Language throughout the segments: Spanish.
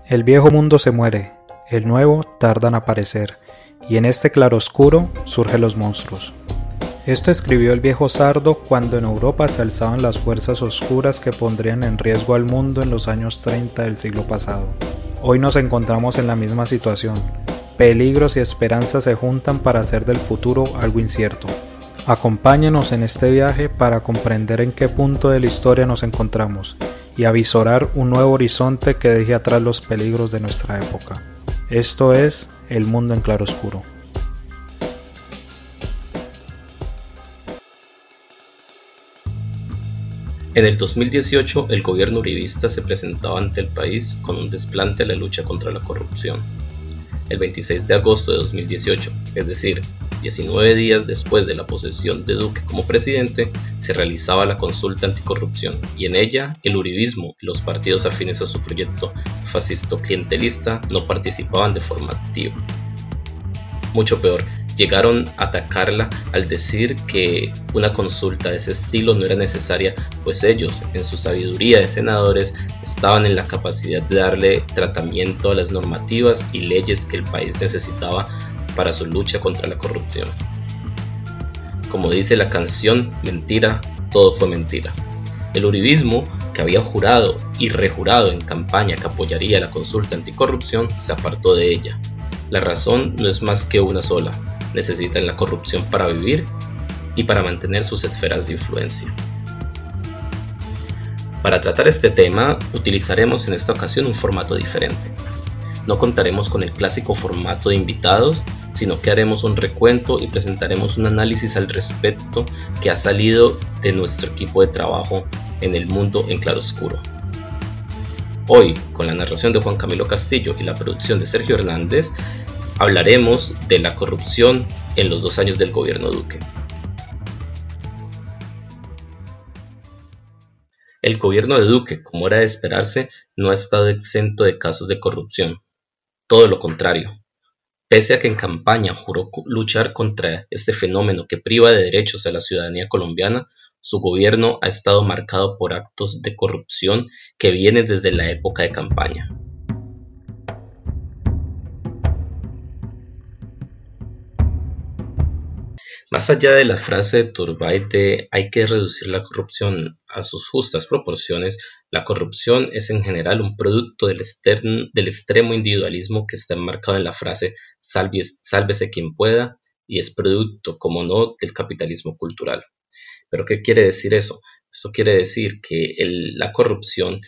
El viejo mundo se muere, el nuevo tarda en aparecer, y en este claroscuro surgen los monstruos. Esto escribió el viejo Sardo cuando en Europa se alzaban las fuerzas oscuras que pondrían en riesgo al mundo en los años 30 del siglo pasado. Hoy nos encontramos en la misma situación. Peligros y esperanzas se juntan para hacer del futuro algo incierto. Acompáñenos en este viaje para comprender en qué punto de la historia nos encontramos y avisorar un nuevo horizonte que deje atrás los peligros de nuestra época. Esto es El Mundo en Claroscuro. En el 2018, el gobierno uribista se presentaba ante el país con un desplante a la lucha contra la corrupción. El 26 de agosto de 2018, es decir, 19 días después de la posesión de Duque como presidente, se realizaba la consulta anticorrupción y en ella el uribismo y los partidos afines a su proyecto fascisto-clientelista no participaban de forma activa. Mucho peor, llegaron a atacarla al decir que una consulta de ese estilo no era necesaria, pues ellos, en su sabiduría de senadores, estaban en la capacidad de darle tratamiento a las normativas y leyes que el país necesitaba para su lucha contra la corrupción. Como dice la canción, mentira, todo fue mentira. El uribismo, que había jurado y rejurado en campaña que apoyaría la consulta anticorrupción, se apartó de ella. La razón no es más que una sola: necesitan la corrupción para vivir y para mantener sus esferas de influencia. Para tratar este tema, utilizaremos en esta ocasión un formato diferente. No contaremos con el clásico formato de invitados, sino que haremos un recuento y presentaremos un análisis al respecto que ha salido de nuestro equipo de trabajo en El Mundo en Claroscuro. Hoy, con la narración de Juan Camilo Castillo y la producción de Sergio Hernández, hablaremos de la corrupción en los 2 años del gobierno Duque. El gobierno de Duque, como era de esperarse, no ha estado exento de casos de corrupción. Todo lo contrario. Pese a que en campaña juró luchar contra este fenómeno que priva de derechos a la ciudadanía colombiana, su gobierno ha estado marcado por actos de corrupción que vienen desde la época de campaña. Más allá de la frase de Turbay de hay que reducir la corrupción a sus justas proporciones, la corrupción es en general un producto del extremo individualismo que está enmarcado en la frase sálvese quien pueda, y es producto, como no, del capitalismo cultural. ¿Pero qué quiere decir eso? Esto quiere decir que la corrupción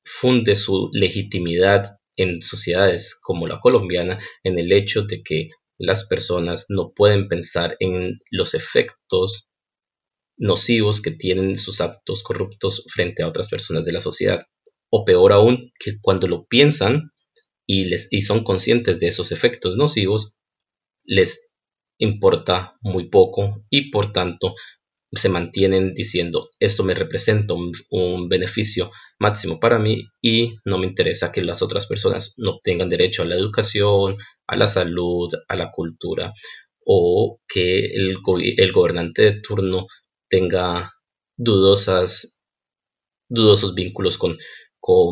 funde su legitimidad en sociedades como la colombiana en el hecho de que las personas no pueden pensar en los efectos nocivos que tienen sus actos corruptos frente a otras personas de la sociedad, o peor aún, que cuando lo piensan y son conscientes de esos efectos nocivos, les importa muy poco y por tanto se mantienen diciendo esto me representa un beneficio máximo para mí y no me interesa que las otras personas no tengan derecho a la educación, a la salud, a la cultura, o que el gobernante de turno tenga dudosos vínculos con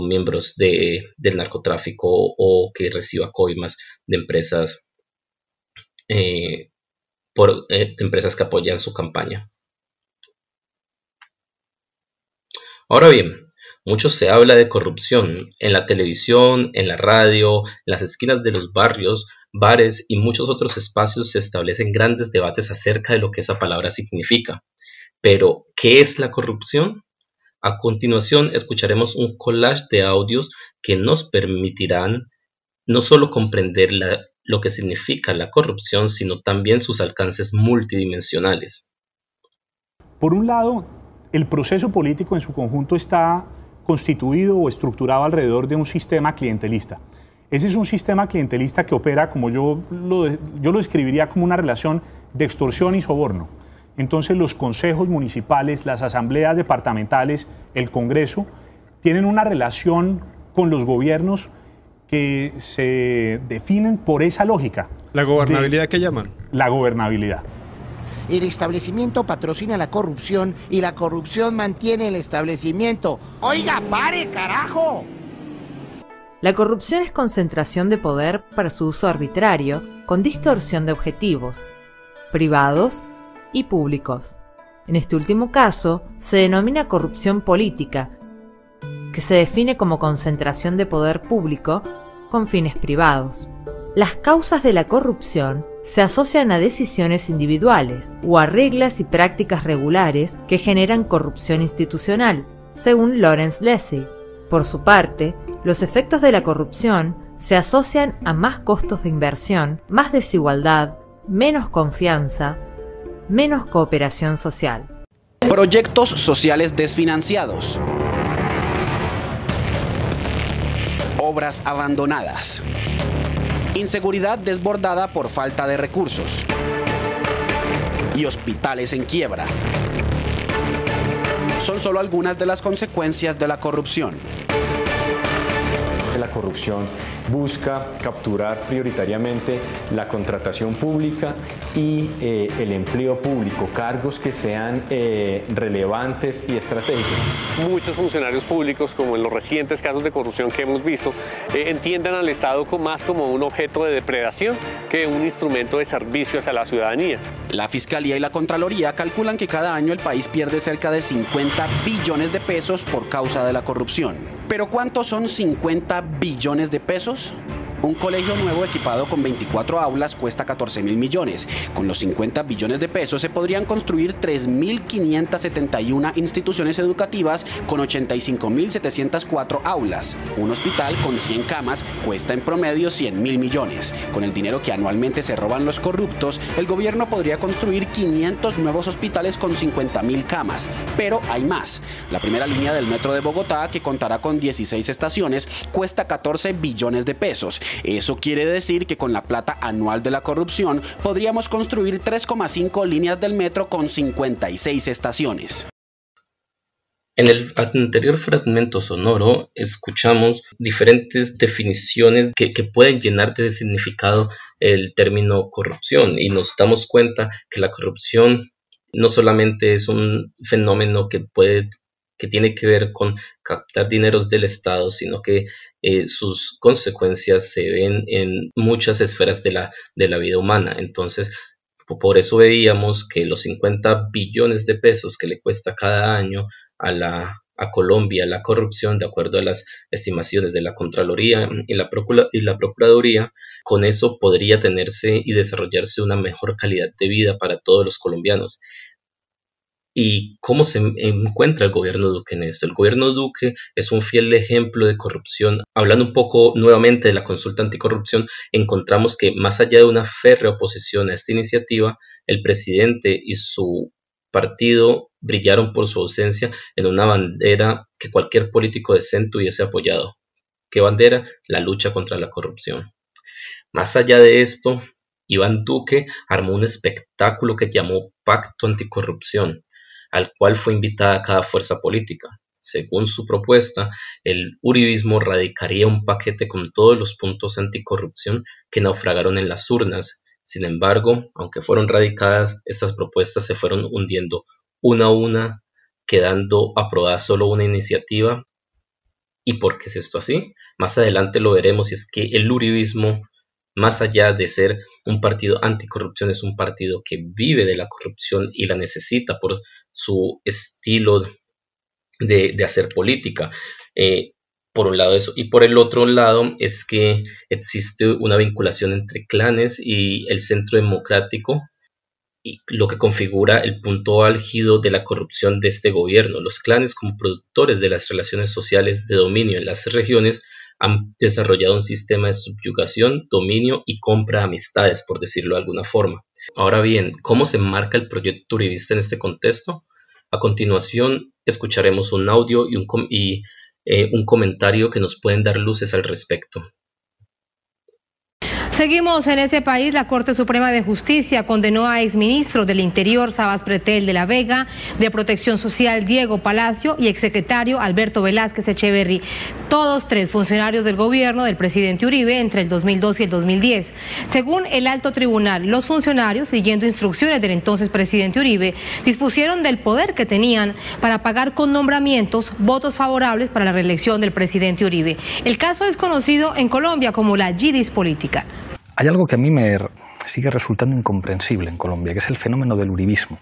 miembros del narcotráfico o que reciba coimas de empresas de empresas que apoyan su campaña. Ahora bien, mucho se habla de corrupción en la televisión, en la radio, en las esquinas de los barrios, bares y muchos otros espacios se establecen grandes debates acerca de lo que esa palabra significa. Pero, ¿qué es la corrupción? A continuación escucharemos un collage de audios que nos permitirán no solo comprender lo que significa la corrupción, sino también sus alcances multidimensionales. Por un lado, el proceso político en su conjunto está constituido o estructurado alrededor de un sistema clientelista. Ese es un sistema clientelista que opera, como yo lo describiría como una relación de extorsión y soborno. Entonces los consejos municipales, las asambleas departamentales, el Congreso, tienen una relación con los gobiernos que se definen por esa lógica. ¿La gobernabilidad que llaman? La gobernabilidad. El establecimiento patrocina la corrupción y la corrupción mantiene el establecimiento. ¡Oiga, pare, carajo! La corrupción es concentración de poder para su uso arbitrario, con distorsión de objetivos, privados y públicos. En este último caso, se denomina corrupción política, que se define como concentración de poder público con fines privados. Las causas de la corrupción se asocian a decisiones individuales o a reglas y prácticas regulares que generan corrupción institucional, según Lawrence Lessig. Por su parte, los efectos de la corrupción se asocian a más costos de inversión, más desigualdad, menos confianza, menos cooperación social. Proyectos sociales desfinanciados. Obras abandonadas. Inseguridad desbordada por falta de recursos. Y hospitales en quiebra. Son solo algunas de las consecuencias de la corrupción. La corrupción busca capturar prioritariamente la contratación pública y el empleo público, cargos que sean relevantes y estratégicos. Muchos funcionarios públicos, como en los recientes casos de corrupción que hemos visto, entienden al Estado más como un objeto de depredación que un instrumento de servicio hacia la ciudadanía. La Fiscalía y la Contraloría calculan que cada año el país pierde cerca de 50 billones de pesos por causa de la corrupción. ¿Pero cuántos son 50 billones de pesos? Un colegio nuevo equipado con 24 aulas cuesta 14.000 millones. Con los 50 billones de pesos se podrían construir 3.571 instituciones educativas con 85.704 aulas. Un hospital con 100 camas cuesta en promedio 100.000 millones. Con el dinero que anualmente se roban los corruptos, el gobierno podría construir 500 nuevos hospitales con 50.000 camas. Pero hay más. La primera línea del metro de Bogotá, que contará con 16 estaciones, cuesta 14 billones de pesos. Eso quiere decir que con la plata anual de la corrupción podríamos construir 3,5 líneas del metro con 56 estaciones. En el anterior fragmento sonoro escuchamos diferentes definiciones que pueden llenar de significado el término corrupción, y nos damos cuenta que la corrupción no solamente es un fenómeno que tiene que ver con captar dineros del Estado, sino que sus consecuencias se ven en muchas esferas de la vida humana. Entonces, por eso veíamos que los 50 billones de pesos que le cuesta cada año a Colombia la corrupción, de acuerdo a las estimaciones de la Contraloría y la Procuraduría, con eso podría tenerse y desarrollarse una mejor calidad de vida para todos los colombianos. ¿Y cómo se encuentra el gobierno Duque en esto? El gobierno Duque es un fiel ejemplo de corrupción. Hablando un poco nuevamente de la consulta anticorrupción, encontramos que más allá de una férrea oposición a esta iniciativa, el presidente y su partido brillaron por su ausencia en una bandera que cualquier político decente hubiese apoyado. ¿Qué bandera? La lucha contra la corrupción. Más allá de esto, Iván Duque armó un espectáculo que llamó Pacto Anticorrupción, al cual fue invitada cada fuerza política. Según su propuesta, el uribismo radicaría un paquete con todos los puntos anticorrupción que naufragaron en las urnas. Sin embargo, aunque fueron radicadas, estas propuestas se fueron hundiendo una a una, quedando aprobada solo una iniciativa. ¿Y por qué es esto así? Más adelante lo veremos, y es que el uribismo, más allá de ser un partido anticorrupción, es un partido que vive de la corrupción y la necesita por su estilo de hacer política. Por un lado eso, y por el otro lado es que existe una vinculación entre clanes y el centro democrático, y lo que configura el punto álgido de la corrupción de este gobierno. Los clanes, como productores de las relaciones sociales de dominio en las regiones, han desarrollado un sistema de subyugación, dominio y compra de amistades, por decirlo de alguna forma. Ahora bien, ¿cómo se enmarca el proyecto uribista en este contexto? A continuación escucharemos un audio y un comentario que nos pueden dar luces al respecto. Seguimos en ese país. La Corte Suprema de Justicia condenó a exministros del Interior Sabas Pretel de la Vega, de Protección Social Diego Palacio y exsecretario Alberto Velázquez Echeverry, todos tres funcionarios del gobierno del presidente Uribe entre el 2002 y el 2010. Según el alto tribunal, los funcionarios, siguiendo instrucciones del entonces presidente Uribe, dispusieron del poder que tenían para pagar con nombramientos votos favorables para la reelección del presidente Uribe. El caso es conocido en Colombia como la yidis política. Hay algo que a mí me sigue resultando incomprensible en Colombia, que es el fenómeno del uribismo.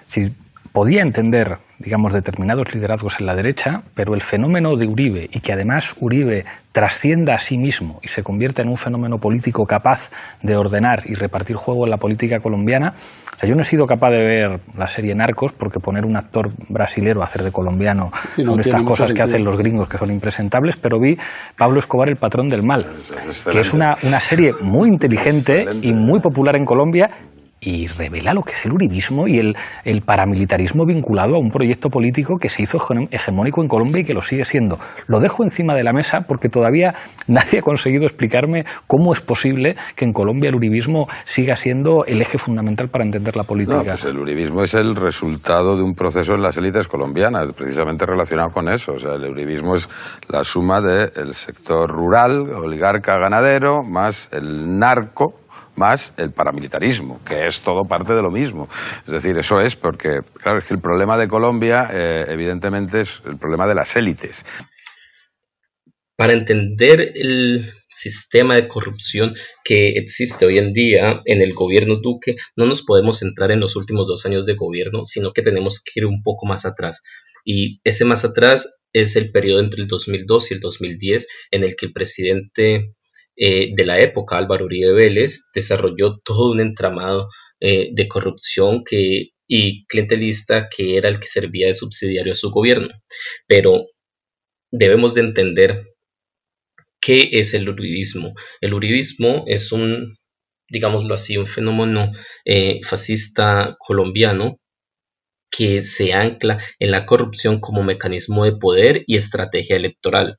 Es decir, podía entender, digamos, determinados liderazgos en la derecha, pero el fenómeno de Uribe, y que además Uribe trascienda a sí mismo y se convierta en un fenómeno político capaz de ordenar y repartir juego en la política colombiana. O sea, yo no he sido capaz de ver la serie Narcos, porque poner un actor brasilero a hacer de colombiano son estas cosas que hacen los gringos que son impresentables, pero vi Pablo Escobar, el patrón del mal, que es una serie muy inteligente y muy popular en Colombia, y revela lo que es el uribismo y el paramilitarismo vinculado a un proyecto político que se hizo hegemónico en Colombia y que lo sigue siendo. Lo dejo encima de la mesa porque todavía nadie ha conseguido explicarme cómo es posible que en Colombia el uribismo siga siendo el eje fundamental para entender la política. No, pues el uribismo es el resultado de un proceso en las élites colombianas, precisamente relacionado con eso. O sea, el uribismo es la suma del sector rural, oligarca, ganadero, más el narco, más el paramilitarismo, que es todo parte de lo mismo. Es decir, eso es porque, claro, es que el problema de Colombia, evidentemente, es el problema de las élites. Para entender el sistema de corrupción que existe hoy en día en el gobierno Duque, no nos podemos centrar en los últimos 2 años de gobierno, sino que tenemos que ir un poco más atrás. Y ese más atrás es el periodo entre el 2002 y el 2010, en el que el presidente de la época, Álvaro Uribe Vélez, desarrolló todo un entramado de corrupción y clientelista que era el que servía de subsidiario a su gobierno. Pero debemos de entender qué es el uribismo. El uribismo es digámoslo así, un fenómeno fascista colombiano que se ancla en la corrupción como mecanismo de poder y estrategia electoral.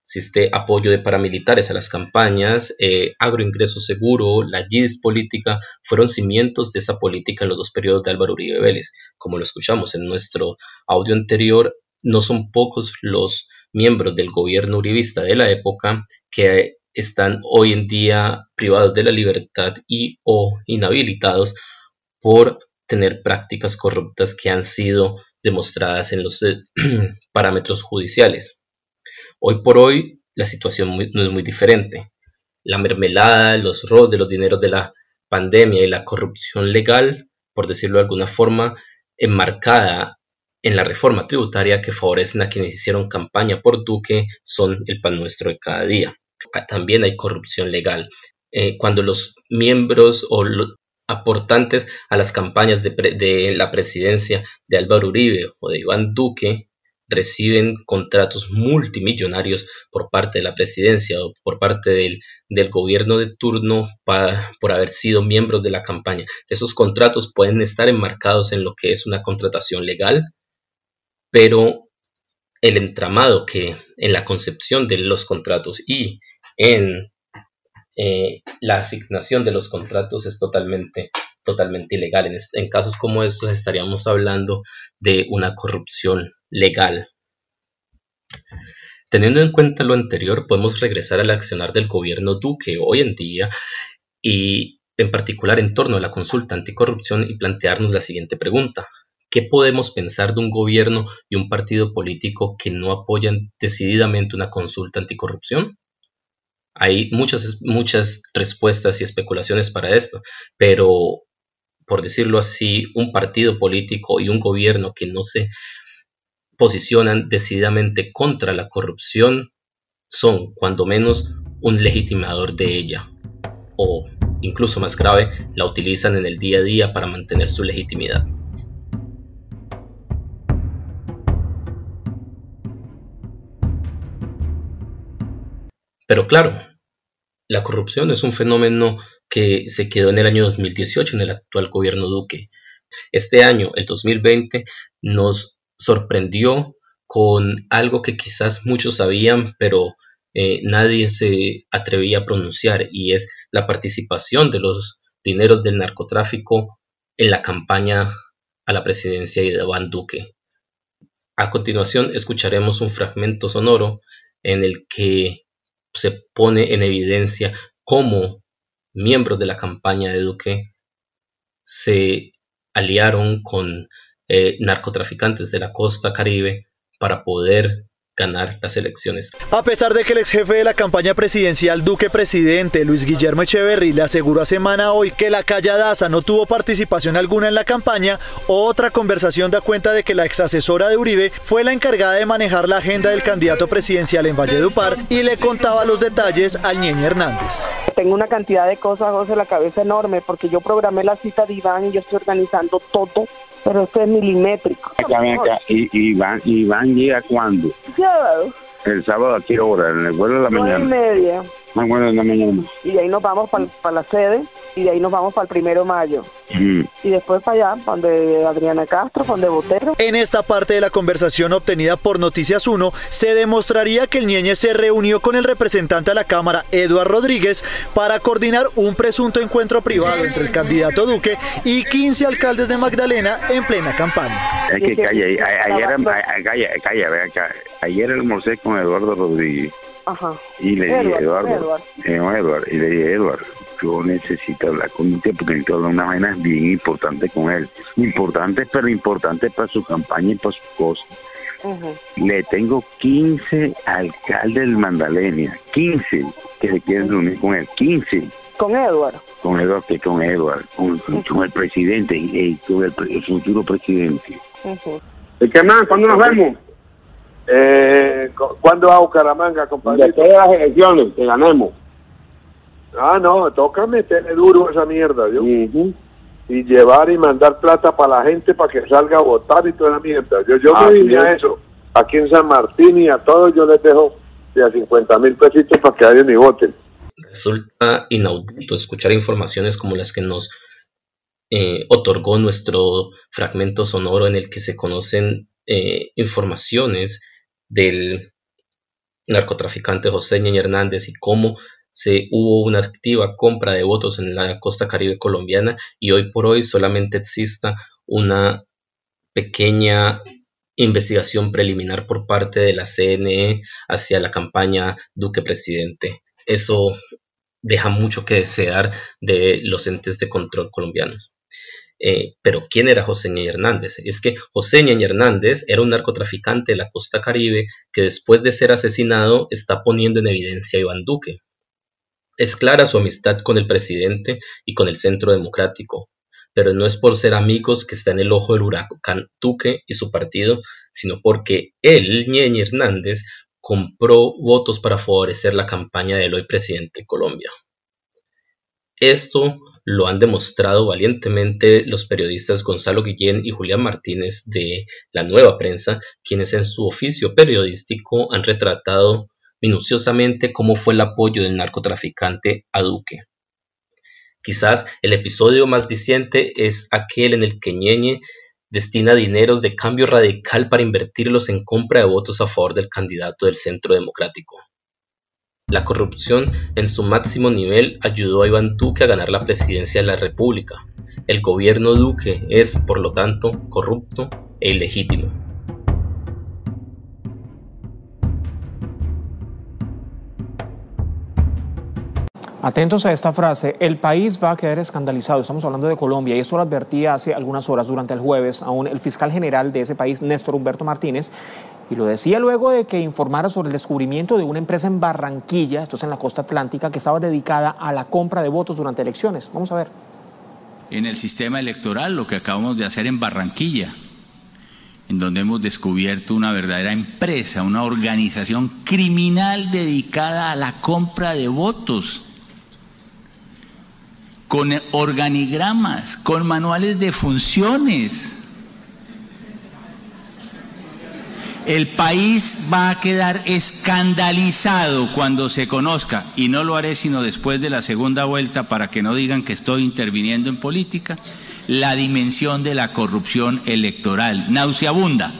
Existe apoyo de paramilitares a las campañas, agroingreso seguro, la yidis política, fueron cimientos de esa política en los 2 periodos de Álvaro Uribe Vélez. Como lo escuchamos en nuestro audio anterior, no son pocos los miembros del gobierno uribista de la época que están hoy en día privados de la libertad y o inhabilitados por tener prácticas corruptas que han sido demostradas en los parámetros judiciales. Hoy por hoy la situación no es muy diferente. La mermelada, los robos de los dineros de la pandemia y la corrupción legal, por decirlo de alguna forma, enmarcada en la reforma tributaria que favorecen a quienes hicieron campaña por Duque, son el pan nuestro de cada día. También hay corrupción legal. Cuando los miembros o los aportantes a las campañas de la presidencia de Álvaro Uribe o de Iván Duque reciben contratos multimillonarios por parte de la presidencia o por parte del gobierno de turno por haber sido miembros de la campaña. Esos contratos pueden estar enmarcados en lo que es una contratación legal, pero el entramado que en la concepción de los contratos y en la asignación de los contratos es totalmente ilegal. En casos como estos estaríamos hablando de una corrupción legal. Teniendo en cuenta lo anterior, podemos regresar al accionar del gobierno Duque hoy en día y en particular en torno a la consulta anticorrupción y plantearnos la siguiente pregunta: ¿qué podemos pensar de un gobierno y un partido político que no apoyan decididamente una consulta anticorrupción? Hay muchas respuestas y especulaciones para esto, pero por decirlo así, un partido político y un gobierno que no se posicionan decididamente contra la corrupción son, cuando menos, un legitimador de ella, o incluso más grave, la utilizan en el día a día para mantener su legitimidad. Pero claro, la corrupción es un fenómeno que se quedó en el año 2018 en el actual gobierno Duque. Este año, el 2020, nos sorprendió con algo que quizás muchos sabían, pero nadie se atrevía a pronunciar, y es la participación de los dineros del narcotráfico en la campaña a la presidencia de Iván Duque. A continuación escucharemos un fragmento sonoro en el que se pone en evidencia cómo miembros de la campaña de Duque se aliaron con narcotraficantes de la costa Caribe para poder ganar las elecciones. A pesar de que el ex jefe de la campaña presidencial Duque presidente, Luis Guillermo Echeverry, le aseguró a Semana Hoy que la Calla Daza no tuvo participación alguna en la campaña, otra conversación da cuenta de que la ex asesora de Uribe fue la encargada de manejar la agenda del candidato presidencial en Valledupar y le contaba los detalles al Ñeñe Hernández. Tengo una cantidad de cosas, José, la cabeza enorme, porque yo programé la cita de Iván y yo estoy organizando todo, pero esto es milimétrico. Acá. Iván llega ¿cuándo? Sábado. El sábado, ¿a qué hora? ¿En el vuelo de la mañana? 9:30. Más bueno en la mañana. Y de ahí nos vamos para la sede, y de ahí nos vamos para el 1 de mayo. Y después para allá, donde Adriana Castro, donde Botero. En esta parte de la conversación obtenida por Noticias 1, se demostraría que el Ñeñe se reunió con el representante a la Cámara, Eduard Rodríguez, para coordinar un presunto encuentro privado entre el candidato Duque y 15 alcaldes de Magdalena en plena campaña. Es que ayer almorcé con Eduardo Rodríguez. Ajá. Y le dije, Eduardo, y le dije, Eduardo, yo necesito hablar con usted porque necesito hablar unas vainas bien importantes con él. Importantes, pero importantes para su campaña y para sus cosas. Le tengo 15 alcaldes del Magdalena, 15 que se quieren reunir con él, 15. ¿Con Eduardo? Con Eduardo, con el presidente y con el futuro presidente. ¿Qué más? ¿Cuándo nos vemos? ¿Cuándo va a Bucaramanga, compadre? Después de las elecciones, que ganemos. No, toca meterle duro esa mierda, ¿yo? Y llevar y mandar plata para la gente para que salga a votar y toda la mierda. Yo me vine a eso. Aquí en San Martín y a todos yo les dejo de a 50.000 pesitos para que vayan y voten. Resulta inaudito escuchar informaciones como las que nos otorgó nuestro fragmento sonoro, en el que se conocen informaciones del narcotraficante José Ñeñe Hernández y cómo hubo una activa compra de votos en la costa caribe colombiana, y hoy por hoy solamente exista una pequeña investigación preliminar por parte de la CNE hacia la campaña Duque presidente. Eso deja mucho que desear de los entes de control colombianos. Pero ¿quién era José Ñeñe Hernández? Es que José Ñeñe Hernández era un narcotraficante de la costa caribe que, después de ser asesinado, está poniendo en evidencia a Iván Duque. Es clara su amistad con el presidente y con el Centro Democrático, pero no es por ser amigos que está en el ojo del huracán Duque y su partido, sino porque él, Ñeñe Hernández, compró votos para favorecer la campaña del hoy presidente de Colombia. Esto lo han demostrado valientemente los periodistas Gonzalo Guillén y Julián Martínez de La Nueva Prensa, quienes en su oficio periodístico han retratado minuciosamente cómo fue el apoyo del narcotraficante a Duque. Quizás el episodio más diciente es aquel en el que Ñeñe destina dineros de Cambio Radical para invertirlos en compra de votos a favor del candidato del Centro Democrático. La corrupción en su máximo nivel ayudó a Iván Duque a ganar la presidencia de la República. El gobierno Duque es, por lo tanto, corrupto e ilegítimo. Atentos a esta frase, el país va a quedar escandalizado. Estamos hablando de Colombia y eso lo advertía hace algunas horas, durante el jueves, aún el fiscal general de ese país, Néstor Humberto Martínez, y lo decía luego de que informara sobre el descubrimiento de una empresa en Barranquilla, esto es en la costa atlántica, que estaba dedicada a la compra de votos durante elecciones. Vamos a ver. En el sistema electoral, lo que acabamos de hacer en Barranquilla, en donde hemos descubierto una verdadera empresa, una organización criminal dedicada a la compra de votos, con organigramas, con manuales de funciones. El país va a quedar escandalizado cuando se conozca, y no lo haré sino después de la segunda vuelta para que no digan que estoy interviniendo en política, la dimensión de la corrupción electoral, nauseabunda.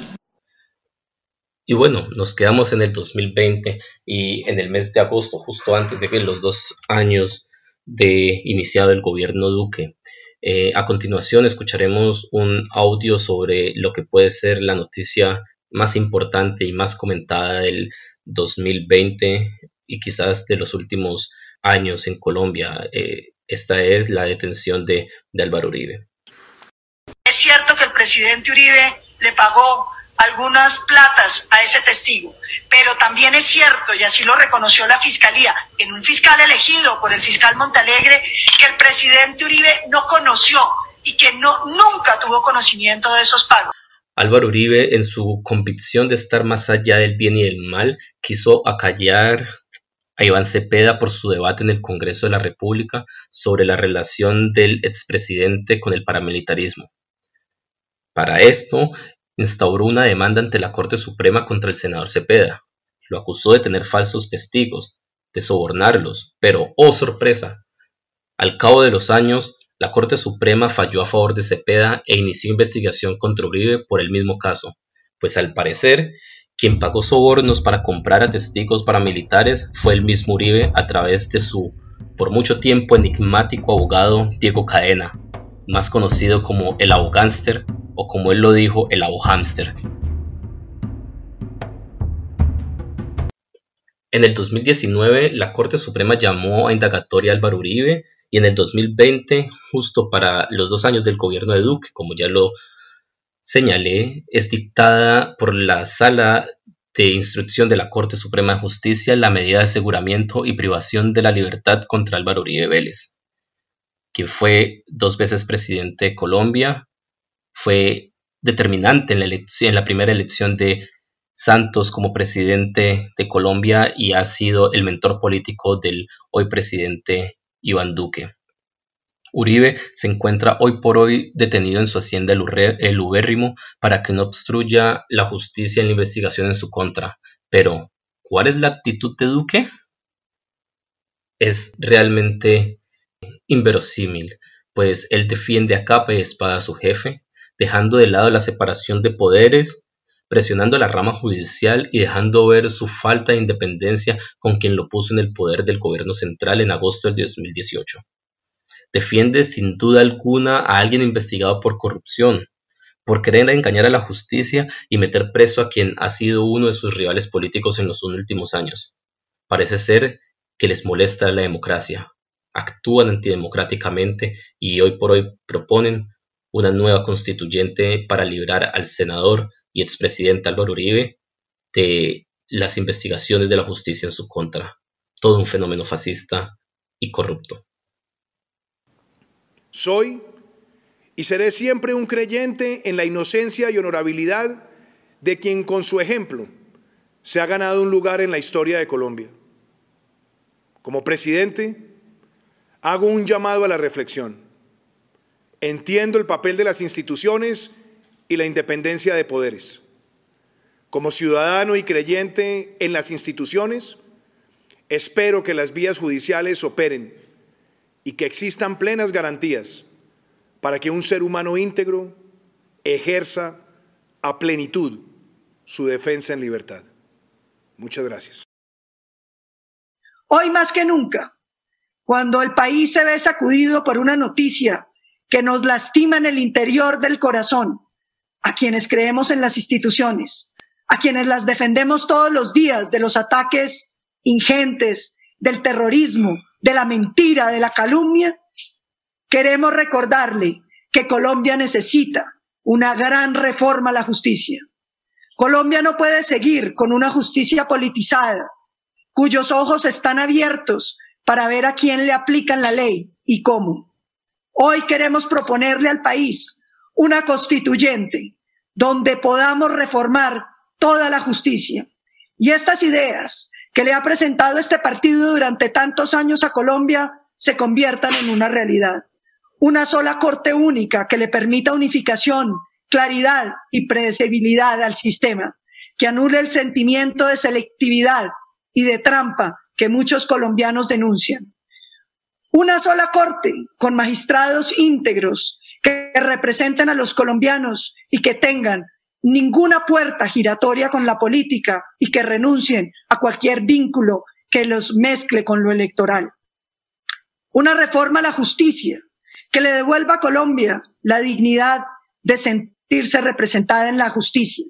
Y bueno, nos quedamos en el 2020 y en el mes de agosto, justo antes de que los 2 años de iniciado el gobierno Duque. A continuación escucharemos un audio sobre lo que puede ser la noticia más importante y más comentada del 2020 y quizás de los últimos años en Colombia. Esta es la detención de Álvaro Uribe. Es cierto que el presidente Uribe le pagó algunas platas a ese testigo, pero también es cierto, y así lo reconoció la Fiscalía, en un fiscal elegido por el fiscal Montalegre, que el presidente Uribe no conoció y que nunca tuvo conocimiento de esos pagos. Álvaro Uribe, en su convicción de estar más allá del bien y del mal, quiso acallar a Iván Cepeda por su debate en el Congreso de la República sobre la relación del expresidente con el paramilitarismo. Para esto, instauró una demanda ante la Corte Suprema contra el senador Cepeda. Lo acusó de tener falsos testigos, de sobornarlos, pero, ¡oh sorpresa!, al cabo de los años, la Corte Suprema falló a favor de Cepeda e inició investigación contra Uribe por el mismo caso, pues al parecer, quien pagó sobornos para comprar a testigos paramilitares fue el mismo Uribe a través de su, por mucho tiempo, enigmático abogado Diego Cadena, más conocido como el abogánster o como él lo dijo, el abohámster. En el 2019, la Corte Suprema llamó a indagatoria a Álvaro Uribe y en el 2020, justo para los 2 años del gobierno de Duque, como ya lo señalé, es dictada por la Sala de Instrucción de la Corte Suprema de Justicia la medida de aseguramiento y privación de la libertad contra Álvaro Uribe Vélez, quien fue 2 veces presidente de Colombia, fue determinante en la primera elección de Santos como presidente de Colombia y ha sido el mentor político del hoy presidente Iván Duque. Uribe se encuentra hoy por hoy detenido en su hacienda El Ubérrimo para que no obstruya la justicia en la investigación en su contra. Pero, ¿cuál es la actitud de Duque? Es realmente inverosímil, pues él defiende a capa y espada a su jefe, dejando de lado la separación de poderes, presionando a la rama judicial y dejando ver su falta de independencia con quien lo puso en el poder del gobierno central en agosto del 2018. Defiende sin duda alguna a alguien investigado por corrupción, por querer engañar a la justicia y meter preso a quien ha sido uno de sus rivales políticos en los últimos años. Parece ser que les molesta la democracia, actúan antidemocráticamente y hoy por hoy proponen una nueva constituyente para librar al senador y expresidente Álvaro Uribe de las investigaciones de la justicia en su contra. Todo un fenómeno fascista y corrupto. Soy y seré siempre un creyente en la inocencia y honorabilidad de quien con su ejemplo se ha ganado un lugar en la historia de Colombia. Como presidente, hago un llamado a la reflexión. Entiendo el papel de las instituciones y la independencia de poderes. Como ciudadano y creyente en las instituciones, espero que las vías judiciales operen y que existan plenas garantías para que un ser humano íntegro ejerza a plenitud su defensa en libertad. Muchas gracias. Hoy más que nunca, cuando el país se ve sacudido por una noticia que nos lastima en el interior del corazón, a quienes creemos en las instituciones, a quienes las defendemos todos los días de los ataques ingentes, del terrorismo, de la mentira, de la calumnia, queremos recordarle que Colombia necesita una gran reforma a la justicia. Colombia no puede seguir con una justicia politizada, cuyos ojos están abiertos para ver a quién le aplican la ley y cómo. Hoy queremos proponerle al país una constituyente donde podamos reformar toda la justicia. Y estas ideas que le ha presentado este partido durante tantos años a Colombia se conviertan en una realidad. Una sola corte única que le permita unificación, claridad y predecibilidad al sistema, que anule el sentimiento de selectividad y de trampa que muchos colombianos denuncian. Una sola corte con magistrados íntegros que representen a los colombianos y que tengan ninguna puerta giratoria con la política y que renuncien a cualquier vínculo que los mezcle con lo electoral. Una reforma a la justicia que le devuelva a Colombia la dignidad de sentirse representada en la justicia,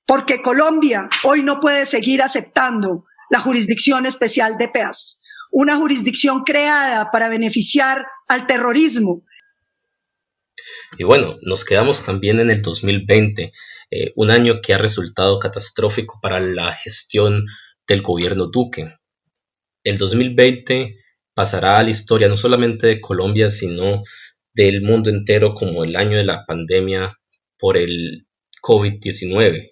porque Colombia hoy no puede seguir aceptando la Jurisdicción Especial de Paz, una jurisdicción creada para beneficiar al terrorismo. Y bueno, nos quedamos también en el 2020, un año que ha resultado catastrófico para la gestión del gobierno Duque. El 2020 pasará a la historia no solamente de Colombia, sino del mundo entero como el año de la pandemia por el COVID-19.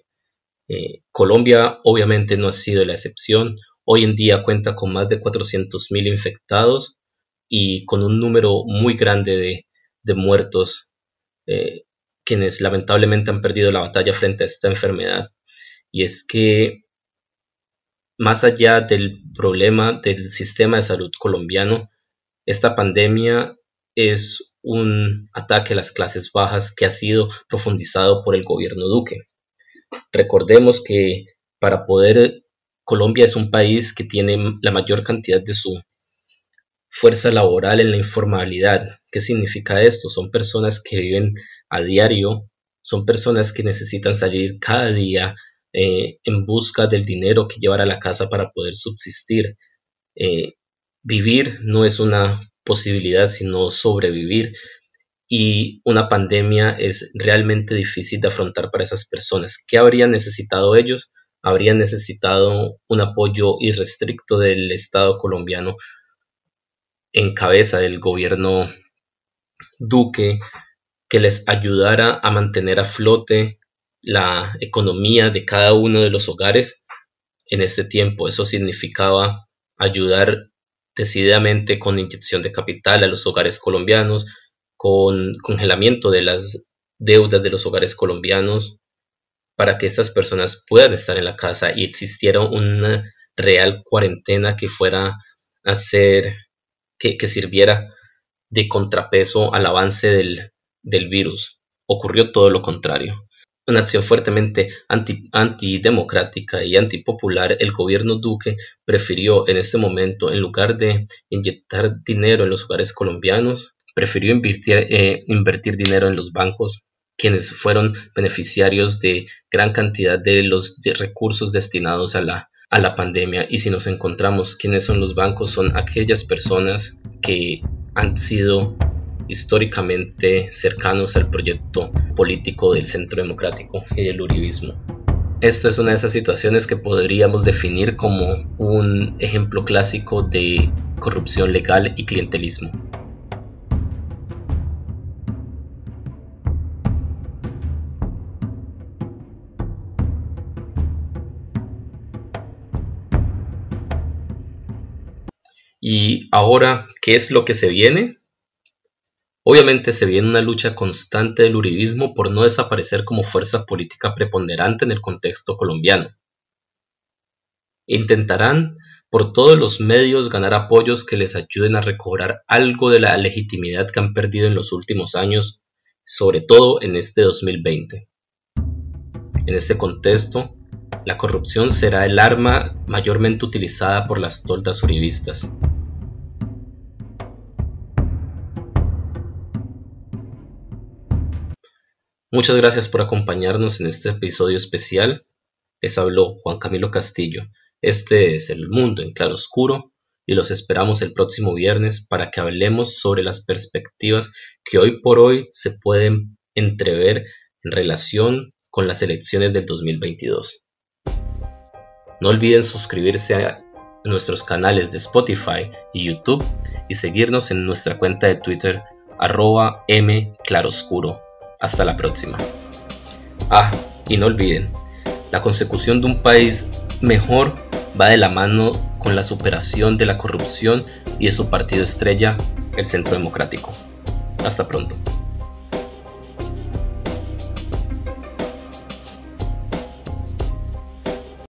Colombia obviamente no ha sido la excepción. Hoy en día cuenta con más de 400.000 infectados y con un número muy grande de muertos, quienes lamentablemente han perdido la batalla frente a esta enfermedad. Y es que más allá del problema del sistema de salud colombiano, esta pandemia es un ataque a las clases bajas que ha sido profundizado por el gobierno Duque. Recordemos que Colombia es un país que tiene la mayor cantidad de su fuerza laboral en la informalidad. ¿Qué significa esto? Son personas que viven a diario, son personas que necesitan salir cada día en busca del dinero que llevar a la casa para poder subsistir. Vivir no es una posibilidad, sino sobrevivir. Y una pandemia es realmente difícil de afrontar para esas personas. ¿Qué habrían necesitado ellos? Habrían necesitado un apoyo irrestricto del Estado colombiano en cabeza del gobierno Duque, que les ayudara a mantener a flote la economía de cada uno de los hogares en este tiempo. Eso significaba ayudar decididamente con inyección de capital a los hogares colombianos, con congelamiento de las deudas de los hogares colombianos, para que estas personas puedan estar en la casa y existiera una real cuarentena que fuera a ser, que sirviera de contrapeso al avance del virus. Ocurrió todo lo contrario. Una acción fuertemente antidemocrática y antipopular. El gobierno Duque prefirió en este momento, en lugar de inyectar dinero en los hogares colombianos, prefirió invertir dinero en los bancos, quienes fueron beneficiarios de gran cantidad de los recursos destinados a la pandemia. Y si nos encontramos quiénes son los bancos, son aquellas personas que han sido históricamente cercanos al proyecto político del Centro Democrático y del uribismo. Esto es una de esas situaciones que podríamos definir como un ejemplo clásico de corrupción legal y clientelismo. Y ahora, ¿qué es lo que se viene? Obviamente se viene una lucha constante del uribismo por no desaparecer como fuerza política preponderante en el contexto colombiano. Intentarán por todos los medios ganar apoyos que les ayuden a recobrar algo de la legitimidad que han perdido en los últimos años, sobre todo en este 2020. En este contexto, la corrupción será el arma mayormente utilizada por las toldas uribistas. Muchas gracias por acompañarnos en este episodio especial. Les habló Juan Camilo Castillo. Este es El Mundo en Claroscuro y los esperamos el próximo viernes para que hablemos sobre las perspectivas que hoy por hoy se pueden entrever en relación con las elecciones del 2022. No olviden suscribirse a nuestros canales de Spotify y YouTube y seguirnos en nuestra cuenta de Twitter @mclaroscuro. Hasta la próxima. Y no olviden, la consecución de un país mejor va de la mano con la superación de la corrupción y de su partido estrella, el Centro Democrático. Hasta pronto.